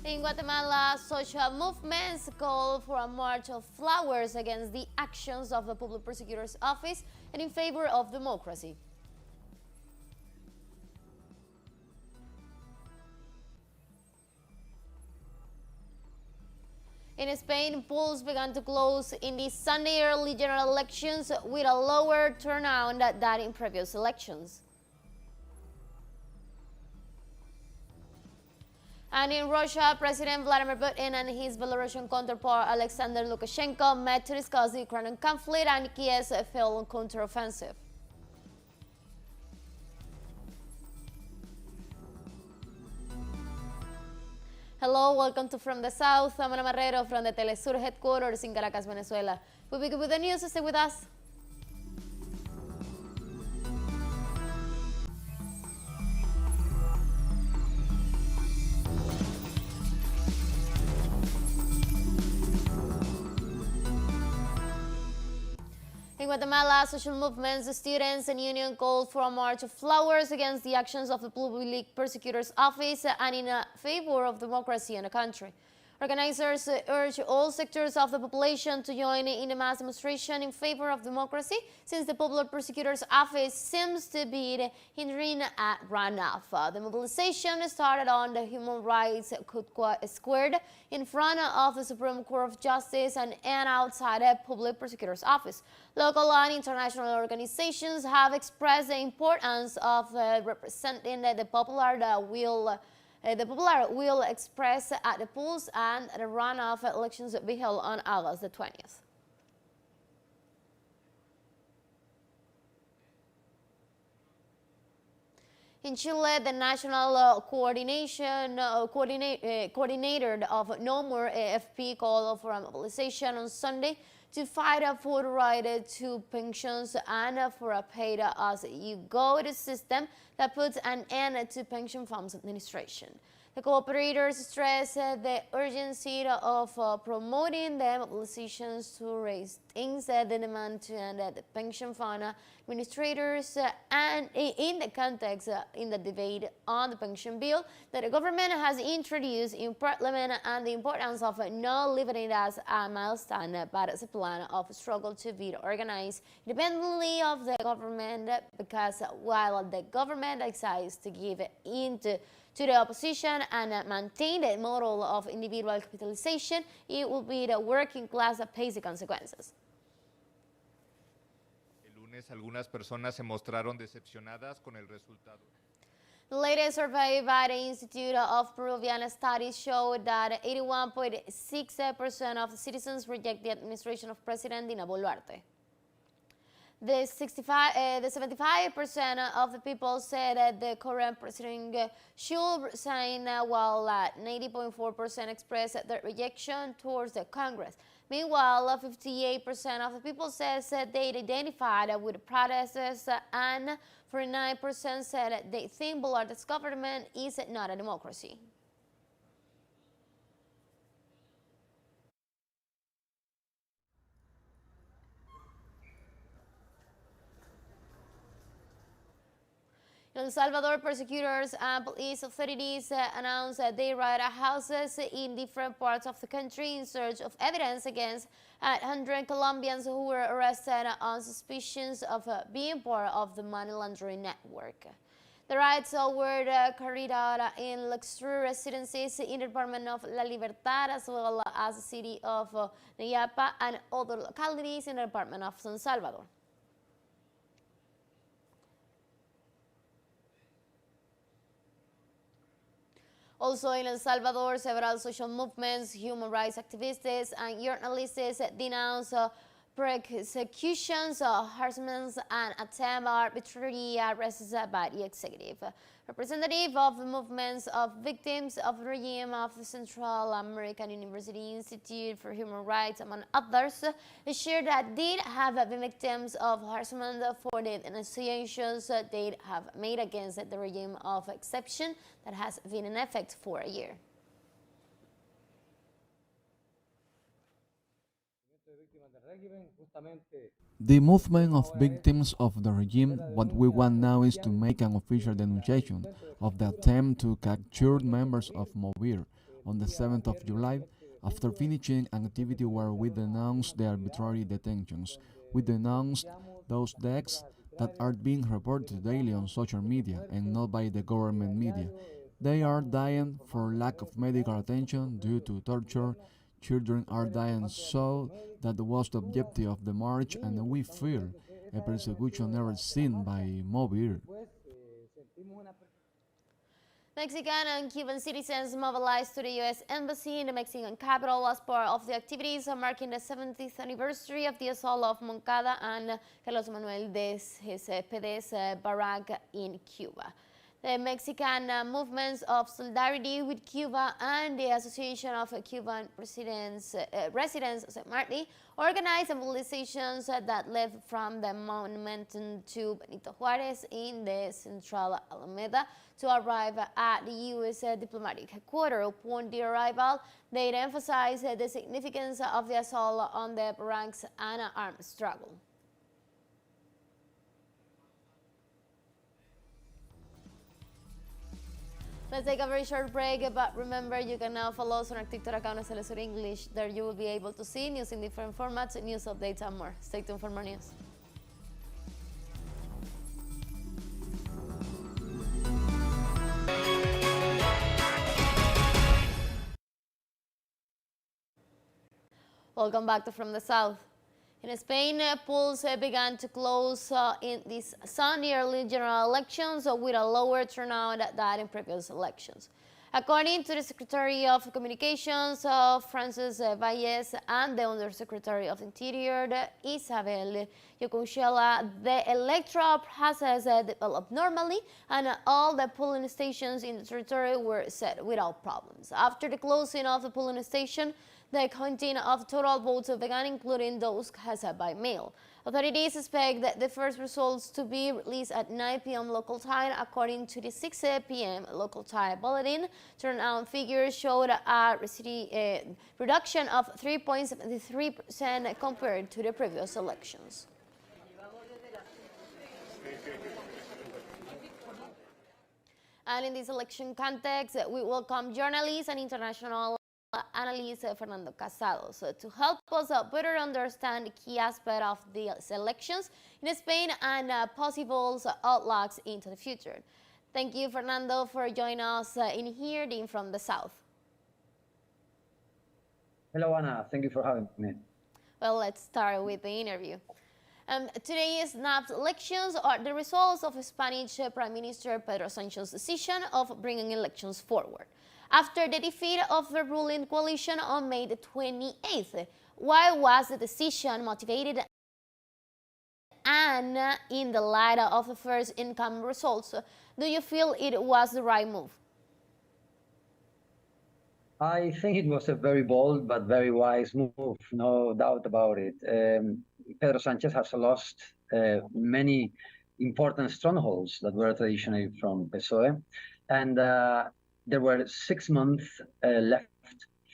In Guatemala, social movements call for a march of flowers against the actions of the Public Prosecutor's Office and in favor of democracy. In Spain, polls began to close in the Sunday early general elections with a lower turnout than in previous elections. And in Russia, President Vladimir Putin and his Belarusian counterpart Alexander Lukashenko met to discuss the Ukrainian conflict and Kiev's failed counteroffensive. Hello, welcome to From the South. I'm Ana Marrero from the teleSUR headquarters in Caracas, Venezuela. We'll begin with the news, stay with us. In Guatemala, social movements, students, and union called for a march of flowers against the actions of the Public Prosecutor's Office and in favor of democracy in the country. Organizers urge all sectors of the population to join in a mass demonstration in favor of democracy, since the Public Prosecutor's Office seems to be hindering a runoff. The mobilization started on the Human Rights Square in front of the Supreme Court of Justice and outside the Public Prosecutor's Office. Local and international organizations have expressed the importance of representing the popular will. The popular will expressed at the polls and the runoff elections will be held on August the 20th. In Chile, the National Coordinator of No More AFP called for a mobilization on Sunday to fight for the right to pensions and for a paid-as-you-go system that puts an end to pension funds administration. The cooperators stress the urgency of promoting the mobilizations to raise things the demand to end the pension fund administrators and in the context in the debate on the pension bill that the government has introduced in Parliament and the importance of not leaving it as a milestone but as a plan of struggle to be organized independently of the government, because while the government decides to give in to the opposition and maintain the model of individual capitalization, it will be the working class that pays the consequences. El lunes, algunas personas se mostraron decepcionadas con el resultado. The latest survey by the Institute of Peruvian Studies showed that 81.6% of the citizens reject the administration of President Dina Boluarte. The 75% of the people said that the current president should resign, while 90.4% expressed their rejection towards the Congress. Meanwhile, 58% of the people said they identified with the protesters, and 49% said they think Boluarte's government is not a democracy. In El Salvador, prosecutors and police authorities announced that they raided houses in different parts of the country in search of evidence against 100 Colombians who were arrested on suspicions of being part of the money laundering network. The raids were carried out in luxury residences in the department of La Libertad, as well as the city of Nayapa and other localities in the department of San Salvador. Also in El Salvador, several social movements, human rights activists, and journalists denounce persecutions, harassments, and attempt arbitrary arrests by the executive. Representative of the movements of victims of the regime of the Central American University Institute for Human Rights, among others, shared that they have been victims of harassment for the denunciations they have made against the regime of exception that has been in effect for a year. The movement of victims of the regime, what we want now is to make an official denunciation of the attempt to capture members of MOVIR on the 7th of July, after finishing an activity where we denounced the arbitrary detentions. We denounced those deaths that are being reported daily on social media and not by the government media. They are dying for lack of medical attention due to torture. Children are dying, so that was the objective of the march, and we feel a persecution never seen by Mobile. Mexican and Cuban citizens mobilized to the U.S. Embassy in the Mexican capital as part of the activities marking the 70th anniversary of the assault of Moncada and Carlos Manuel de Cepede's barrack in Cuba. The Mexican movements of solidarity with Cuba and the Association of Cuban Residents St. Martin organized mobilizations that led from the monument to Benito Juarez in the central Alameda to arrive at the U.S. diplomatic headquarters. Upon the arrival, they emphasized the significance of the assault on the barracks and armed struggle. Let's take a very short break, but remember you can now follow us on our TikTok account as teleSUR English. There you will be able to see news in different formats, news updates and more. Stay tuned for more news. Welcome back to From the South. In Spain, polls began to close in this Sunday early general elections with a lower turnout than in previous elections. According to the Secretary of Communications, Francis Valles, and the Undersecretary of Interior, Isabel Yocuchela, the electoral process developed normally and all the polling stations in the territory were set without problems. After the closing of the polling station, the counting of total votes began, including those cast by mail. Authorities expect the first results to be released at 9 p.m. local time. According to the 6 p.m. local time bulletin, turnout figures showed a reduction of 3.73% compared to the previous elections. And in this election context, we welcome journalists and international analyst Fernando Casado to help us better understand the key aspect of these elections in Spain and possible outlooks into the future. Thank you, Fernando, for joining us in here in From the South. Hello, Anna. Thank you for having me. Well, let's start with the interview. Today's snap elections are the results of Spanish Prime Minister Pedro Sánchez's decision of bringing elections forward after the defeat of the ruling coalition on May the 28th. Why was the decision motivated, and in the light of the first income results, do you feel it was the right move? I think it was a very bold but very wise move, no doubt about it. Pedro Sánchez has lost many important strongholds that were traditionally from PSOE, and there were 6 months left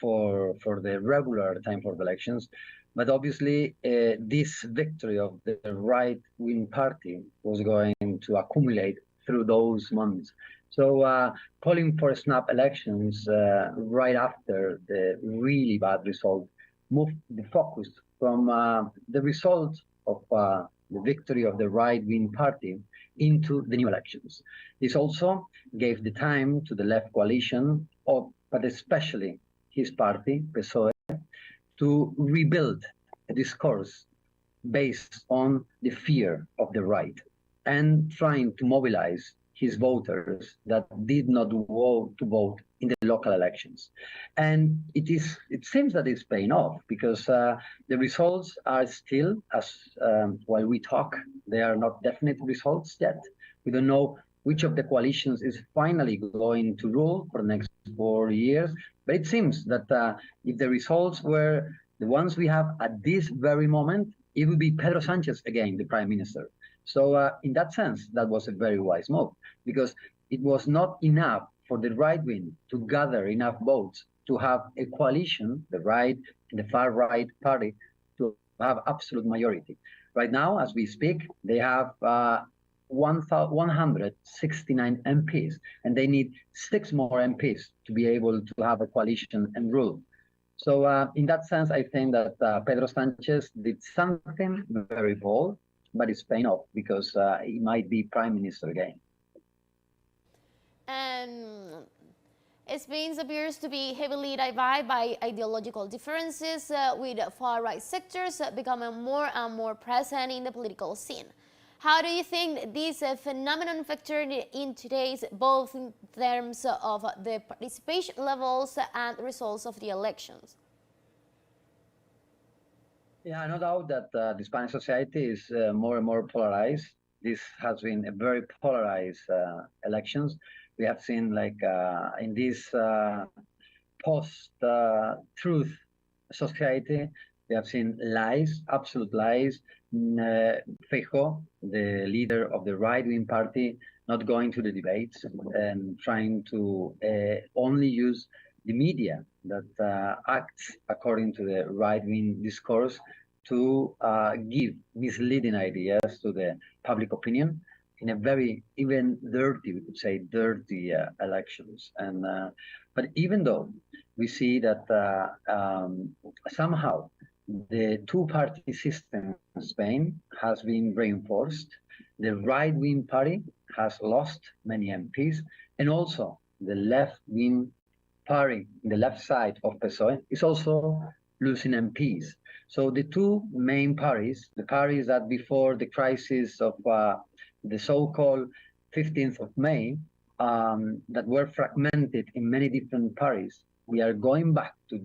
for the regular time for the elections. But obviously, this victory of the right-wing party was going to accumulate through those months. So calling for snap elections right after the really bad result moved the focus from the result of the victory of the right-wing party into the new elections. This also gave the time to the left coalition, but especially his party, PSOE, to rebuild a discourse based on the fear of the right and trying to mobilize his voters that did not vote in the local elections. And it seems that it's paying off, because the results are still, while we talk, they are not definite results yet. We don't know which of the coalitions is finally going to rule for the next 4 years. But it seems that if the results were the ones we have at this very moment, it will be Pedro Sánchez again, the prime minister. So in that sense, that was a very wise move, because it was not enough for the right wing to gather enough votes to have a coalition, the right and the far right party, to have absolute majority. Right now, as we speak, they have 169 MPs, and they need 6 more MPs to be able to have a coalition and rule. So in that sense, I think that Pedro Sanchez did something very bold, but it's paying off because he might be prime minister again. And Spain appears to be heavily divided by ideological differences, with far-right sectors becoming more and more present in the political scene. How do you think this phenomenon factored in today's, both in terms of the participation levels and results of the elections? Yeah, no doubt that the Spanish society is more and more polarized. This has been a very polarized elections. We have seen, like, in this post-truth society, we have seen lies, absolute lies. Feijóo, the leader of the right-wing party, not going to the debates and trying to only use the media that acts according to the right-wing discourse to give misleading ideas to the public opinion in a very, even dirty, we could say, dirty elections. And but even though we see that somehow the two-party system in Spain has been reinforced, the right-wing party has lost many MPs, and also the left-wing party, the left side of PSOE, is also losing MPs. So the two main parties, the parties that before the crisis of the so-called 15th of May, that were fragmented in many different parties, we are going back to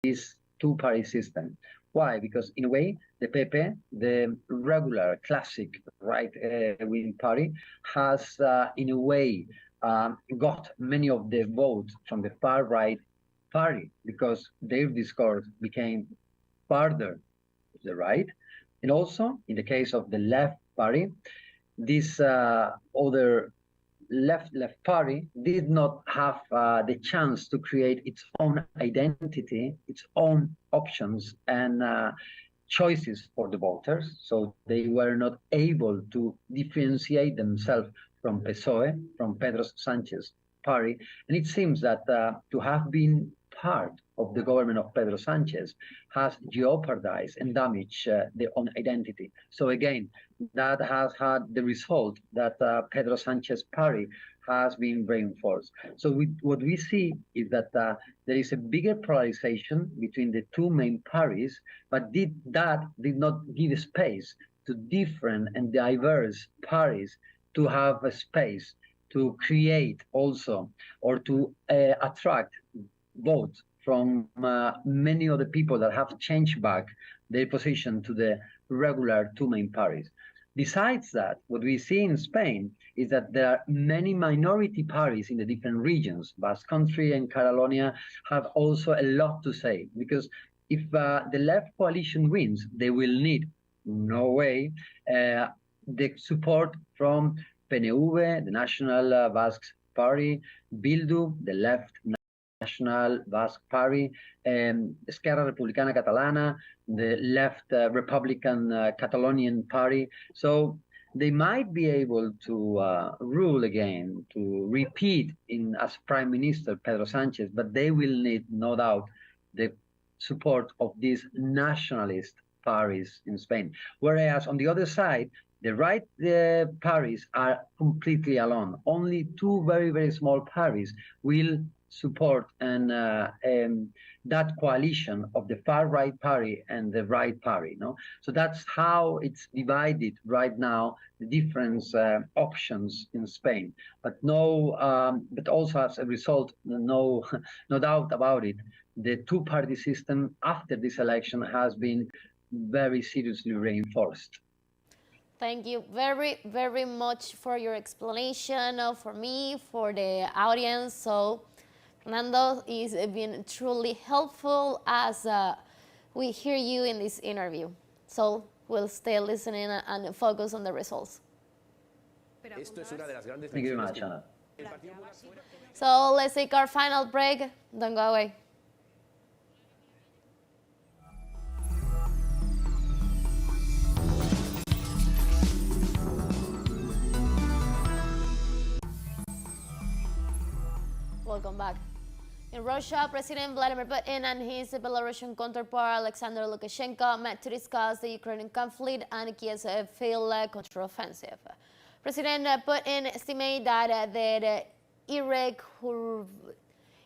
this two-party system. Why? Because in a way, the PP, the regular classic right-wing party, has in a way got many of the votes from the far-right party because their discourse became farther to the right. And also, in the case of the left party, this other left party did not have the chance to create its own identity, its own options and choices for the voters. So they were not able to differentiate themselves from PSOE, from Pedro Sánchez party. And it seems that to have been part of the government of Pedro Sánchez has jeopardized and damaged their own identity. So again, that has had the result that Pedro Sánchez party has been reinforced. So what we see is that there is a bigger polarization between the two main parties, but that did not give space to different and diverse parties to have a space to create also or to attract votes from many of the people that have changed back their position to the regular two main parties. Besides that, what we see in Spain is that there are many minority parties in the different regions. Basque Country and Catalonia have also a lot to say, because if the left coalition wins, they will need, no way, the support from PNV, the National Basque Party, Bildu, the left National Basque Party, Esquerra Republicana Catalana, the left Republican Catalonian Party. So they might be able to rule again, to repeat as Prime Minister Pedro Sánchez, but they will need, no doubt, the support of these nationalist parties in Spain. Whereas on the other side, the right parties are completely alone. Only two very, very small parties will support and that coalition of the far right party and the right party. No, so that's how it's divided right now. The different options in Spain, but but also as a result, no doubt about it, the two-party system after this election has been very seriously reinforced. Thank you very, very much for your explanation, for me, for the audience. So Fernando is being truly helpful as we hear you in this interview. So we'll stay listening and focus on the results. Thank you very much, Anna. So let's take our final break. Don't go away. Welcome back. In Russia, President Vladimir Putin and his Belarusian counterpart Alexander Lukashenko met to discuss the Ukrainian conflict and Kiev's failed counteroffensive. President Putin estimated that the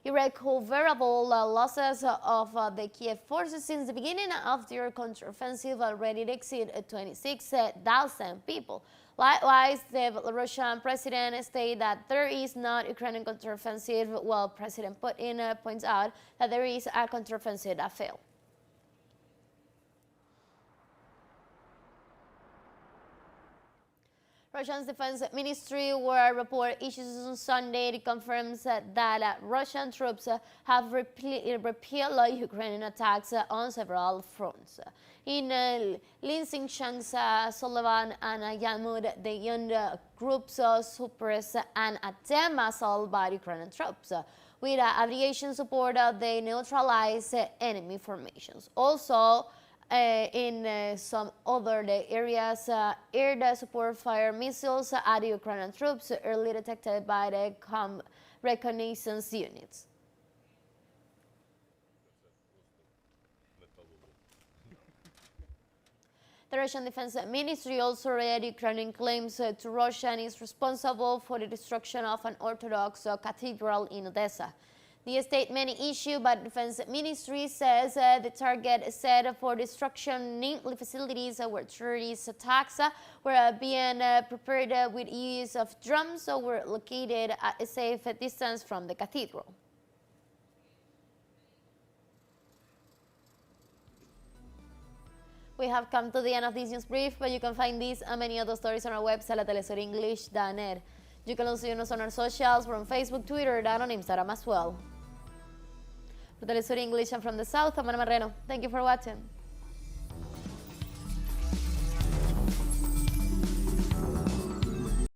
irrecoverable losses of the Kiev forces since the beginning of their counteroffensive already exceed 26,000 people. Likewise, the Belarusian president stated that there is not Ukrainian counteroffensive, while President Putin points out that there is a counteroffensive that failed. Russia's defense ministry were report issues on Sunday. It confirms that Russian troops have repelled Ukrainian attacks on several fronts. In Lysychansk, Sullivan and Yalmud, the young groups suppressed an attempt assault by Ukrainian troops. With aviation support, they neutralized enemy formations. Also, in some other areas, air support fire missiles at Ukrainian troops early detected by the reconnaissance units. The Russian Defense Ministry also read Ukrainian claims to Russia and is responsible for the destruction of an Orthodox cathedral in Odessa. The statement issued by the Defense Ministry says the target set for destruction namely facilities where terrorist attacks were being prepared with use of drones were located at a safe distance from the cathedral. We have come to the end of this news brief, but you can find these and many other stories on our website at telesurenglish.net. You can also join us on our socials. We're on Facebook, Twitter, and on Instagram as well. For telesur English and from the South, I'm Ana Marrero. Thank you for watching.